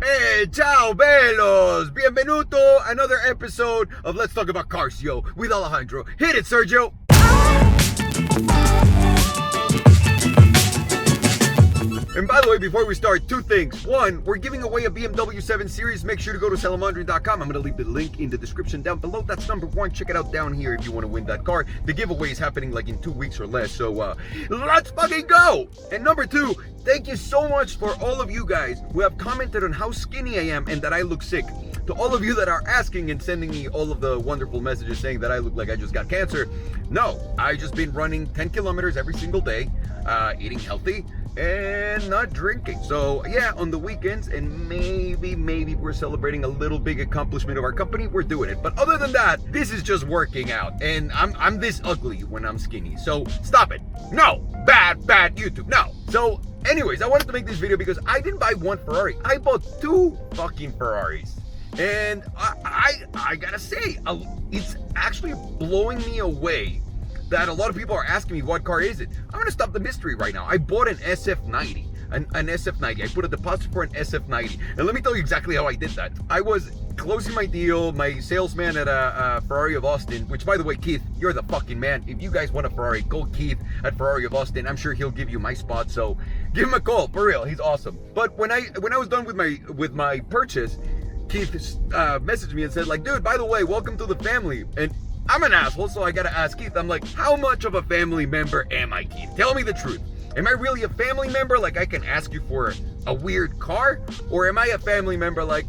Hey, ciao, bellos! Bienvenuto a another episode of Let's Talk About Cars, yo, with Alejandro. Hit it, Sergio! And by the way, before we start, two things. One, we're giving away a BMW 7 Series. Make sure to go to salamandri.com. I'm going to leave the link in the description down below. That's number one. Check it out down here if you want to win that car. The giveaway is happening like in 2 weeks or less. So let's fucking go! And number two, thank you so much for all of you guys who have commented on how skinny I am and that I look sick. To all of you that are asking and sending me all of the wonderful messages saying that I look like I just got cancer. No, I've just been running 10 kilometers every single day, eating healthy, and not drinking. So yeah, on the weekends, and maybe we're celebrating a little big accomplishment of our company, we're doing it. But other than that, this is just working out, and I'm this ugly when I'm skinny. So stop it. No, bad YouTube. No. So anyways, I wanted to make this video because I didn't buy one Ferrari. I bought two fucking Ferraris. And I gotta say, it's actually blowing me away that a lot of people are asking me, what car is it? I'm gonna stop the mystery right now. I bought an SF90, an SF90. I put a deposit for an SF90. And let me tell you exactly how I did that. I was closing my deal, my salesman at a Ferrari of Austin, which by the way, Keith, you're the fucking man. If you guys want a Ferrari, go Keith at Ferrari of Austin. I'm sure he'll give you my spot, so give him a call, for real, he's awesome. But when I was done with my purchase, Keith messaged me and said, like, dude, by the way, welcome to the family. And I'm an asshole, so I gotta ask Keith. I'm like, how much of a family member am I, Keith? Tell me the truth. Am I really a family member? Like, I can ask you for a weird car? Or am I a family member like,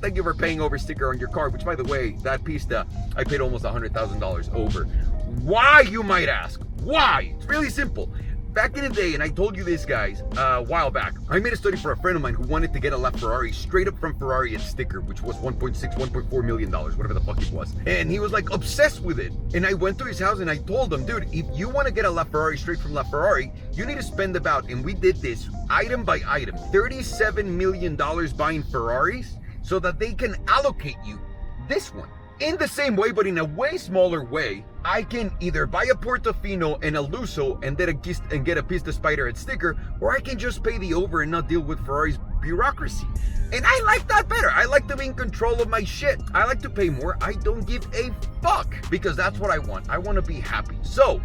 thank you for paying over sticker on your car, which, by the way, that Pista, I paid almost $100,000 over. Why, you might ask? Why? It's really simple. Back in the day, and I told you this, guys, a while back, I made a study for a friend of mine who wanted to get a LaFerrari straight up from Ferrari at sticker, which was $1.4 million, whatever the fuck it was. And he was like obsessed with it. And I went to his house and I told him, dude, if you want to get a LaFerrari straight from LaFerrari, you need to spend about, and we did this item by item, $37 million buying Ferraris so that they can allocate you this one. In the same way, but in a way smaller way, I can either buy a Portofino and a Lusso and get a Pista Spider at sticker, or I can just pay the over and not deal with Ferrari's bureaucracy. And I like that better. I like to be in control of my shit. I like to pay more. I don't give a fuck because that's what I want. I want to be happy. So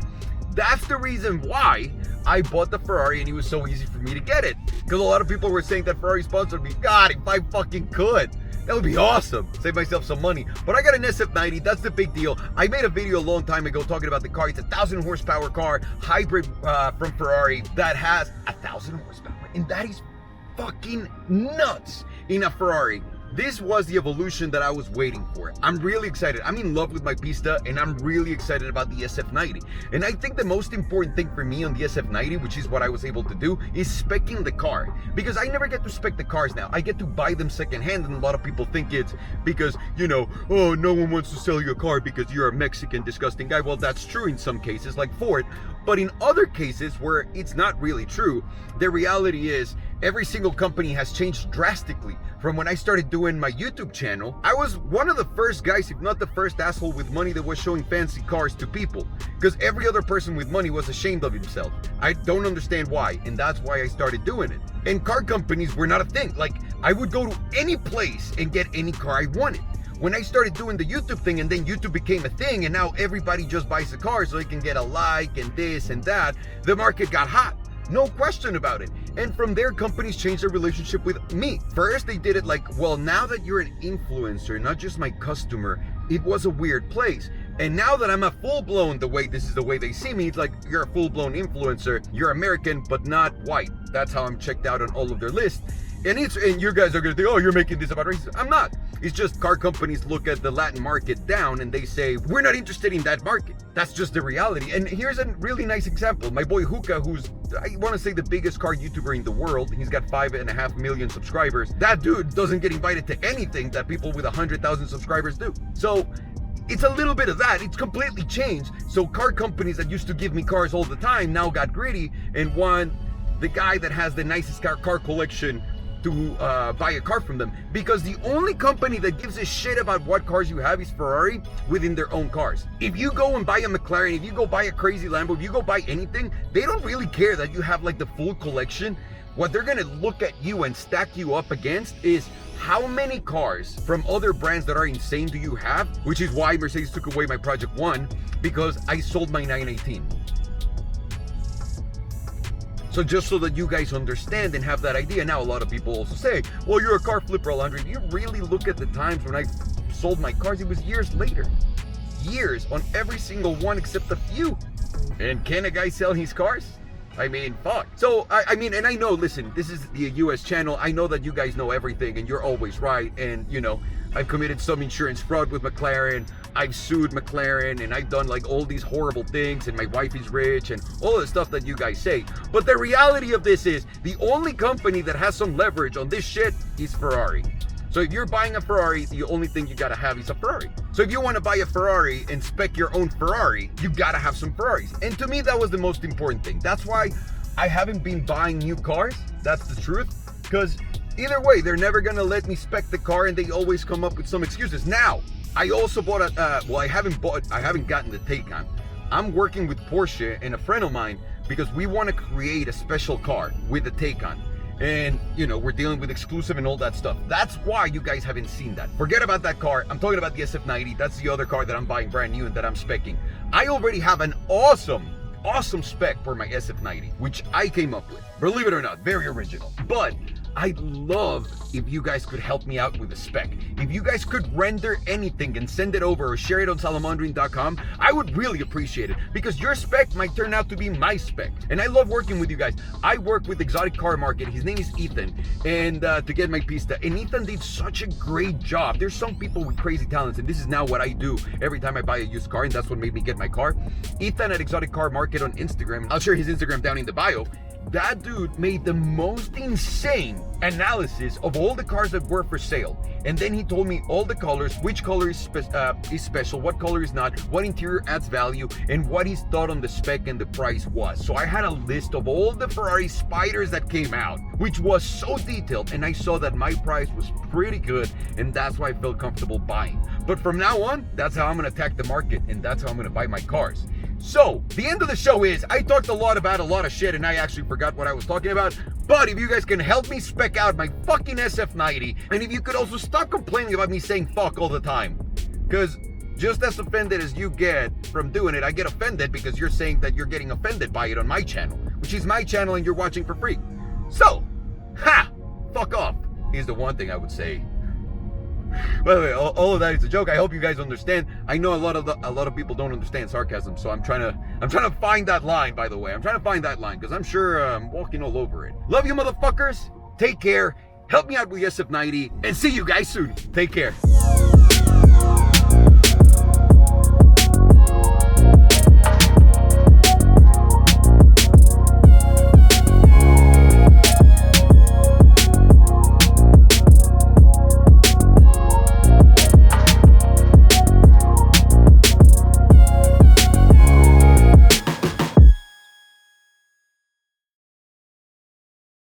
that's the reason why I bought the Ferrari, and it was so easy for me to get it. Because a lot of people were saying that Ferrari sponsored me. God, if I fucking could. That would be awesome. Save myself some money. But I got an SF90. That's the big deal. I made a video a long time ago talking about the car. It's a 1,000 horsepower car, hybrid from Ferrari that has 1,000 horsepower. And that is fucking nuts in a Ferrari. This was the evolution that I was waiting for. I'm really excited. I'm in love with my Pista, and I'm really excited about the SF90. And I think the most important thing for me on the SF90, which is what I was able to do, is speccing the car. Because I never get to spec the cars now. I get to buy them secondhand, and a lot of people think it's because, you know, oh, no one wants to sell you a car because you're a Mexican disgusting guy. Well, that's true in some cases, like Ford. But in other cases where it's not really true, the reality is every single company has changed drastically. From when I started doing my YouTube channel, I was one of the first guys, if not the first asshole with money that was showing fancy cars to people. Because every other person with money was ashamed of himself. I don't understand why, and that's why I started doing it. And car companies were not a thing. Like, I would go to any place and get any car I wanted. When I started doing the YouTube thing, and then YouTube became a thing, and now everybody just buys a car so they can get a like and this and that, the market got hot. No question about it. And from there, companies changed their relationship with me. First, they did it like, well, now that you're an influencer, not just my customer, it was a weird place. And now that I'm a full-blown, this is the way they see me, it's like, you're a full-blown influencer, you're American, but not white. That's how I'm checked out on all of their lists. And you guys are gonna think, oh, you're making this about racism. I'm not. It's just car companies look at the Latin market down and they say, we're not interested in that market. That's just the reality. And here's a really nice example. My boy Hookah, who's, I want to say, the biggest car YouTuber in the world. He's got 5.5 million subscribers. That dude doesn't get invited to anything that people with 100,000 subscribers do. So it's a little bit of that. It's completely changed. So car companies that used to give me cars all the time now got greedy and want the guy that has the nicest car collection to buy a car from them, because the only company that gives a shit about what cars you have is Ferrari within their own cars. If you go and buy a McLaren, if you go buy a crazy Lambo, if you go buy anything, they don't really care that you have like the full collection what they're gonna look at you and stack you up against is how many cars from other brands that are insane do you have, which is why Mercedes took away my Project One, because I sold my 918. So just so that you guys understand and have that idea. Now, a lot of people also say, well, you're a car flipper, Alejandro. If you really look at the times when I sold my cars, it was years later. Years on every single one except a few. And can a guy sell his cars? I mean, fuck. So, I mean, and I know, listen, this is the US channel. I know that you guys know everything and you're always right. And, you know, I've committed some insurance fraud with McLaren. I've sued McLaren and I've done like all these horrible things and my wife is rich and all the stuff that you guys say. But the reality of this is the only company that has some leverage on this shit is Ferrari. So if you're buying a Ferrari, the only thing you gotta have is a Ferrari. So if you wanna buy a Ferrari and spec your own Ferrari, you gotta have some Ferraris. And to me, that was the most important thing. That's why I haven't been buying new cars. That's the truth. Because either way, they're never gonna let me spec the car and they always come up with some excuses. Now, I also bought I haven't gotten the Taycan. I'm working with Porsche and a friend of mine because we wanna create a special car with the Taycan. And, you know, we're dealing with exclusive and all that stuff. That's why you guys haven't seen that. Forget about that car. I'm talking about the SF90. That's the other car that I'm buying brand new and that I'm speccing. I already have an awesome spec for my SF90, which I came up with. Believe it or not, very original. But I'd love if you guys could help me out with a spec. If you guys could render anything and send it over or share it on salamandrian.com, I would really appreciate it because your spec might turn out to be my spec. And I love working with you guys. I work with Exotic Car Market. His name is Ethan, and to get my pista. And Ethan did such a great job. There's some people with crazy talents, and this is now what I do every time I buy a used car, and that's what made me get my car. Ethan at Exotic Car Market on Instagram. I'll share his Instagram down in the bio. That dude made the most insane analysis of all the cars that were for sale. And then he told me all the colors, which color is special, what color is not, what interior adds value, and what his thought on the spec and the price was. So I had a list of all the Ferrari Spiders that came out, which was so detailed, and I saw that my price was pretty good, and that's why I felt comfortable buying. But from now on, that's how I'm gonna attack the market, and that's how I'm gonna buy my cars. So, the end of the show is, I talked a lot about a lot of shit and I actually forgot what I was talking about, but if you guys can help me spec out my fucking SF90, and if you could also stop complaining about me saying fuck all the time, because just as offended as you get from doing it, I get offended because you're saying that you're getting offended by it on my channel, which is my channel and you're watching for free. So, fuck off is the one thing I would say. By the way, all of that is a joke. I hope you guys understand. I know a lot of people don't understand sarcasm, so I'm trying to find that line. By the way, I'm trying to find that line because I'm sure I'm walking all over it. Love you, motherfuckers. Take care. Help me out with SF90, and see you guys soon. Take care.